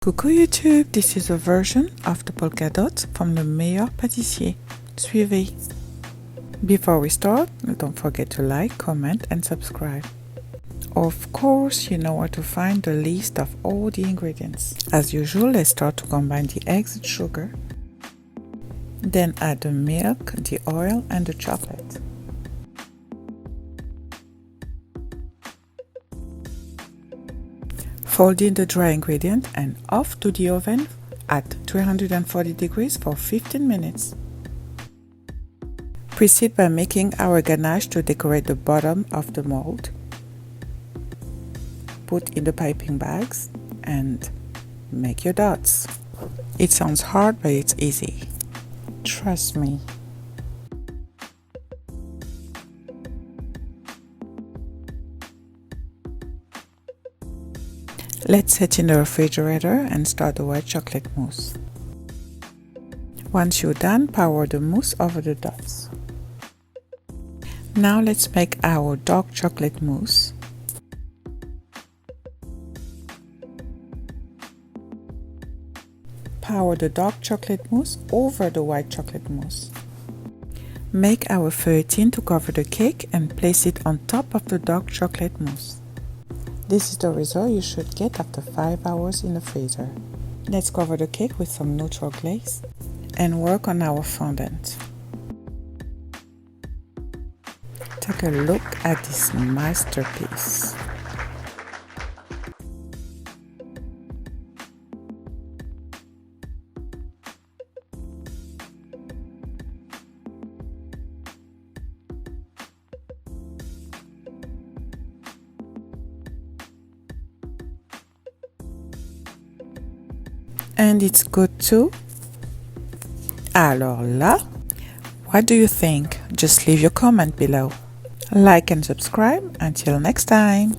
Coucou YouTube, this is a version of the Polka Dot from Le Meilleur Pâtissier. Suivez. Before we start, don't forget to like, comment and subscribe. Of course, you know where to find the list of all the ingredients. As usual, let's start to combine the eggs and sugar. Then add the milk, the oil and the chocolate. Fold in the dry ingredient and off to the oven at 340 degrees for 15 minutes. Proceed by making our ganache to decorate the bottom of the mold. Put in the piping bags and make your dots. It sounds hard, but it's easy. Trust me. Let's set in the refrigerator and start the white chocolate mousse. Once you're done, pour the mousse over the dots. Now let's make our dark chocolate mousse. Pour the dark chocolate mousse over the white chocolate mousse. Make our feuilletine to cover the cake and place it on top of the dark chocolate mousse. This is the result you should get after 5 hours in the freezer. Let's cover the cake with some neutral glaze and work on our fondant. Take a look at this masterpiece. And it's good too. Alors là, what do you think? Just leave your comment below. Like and subscribe. Until next time.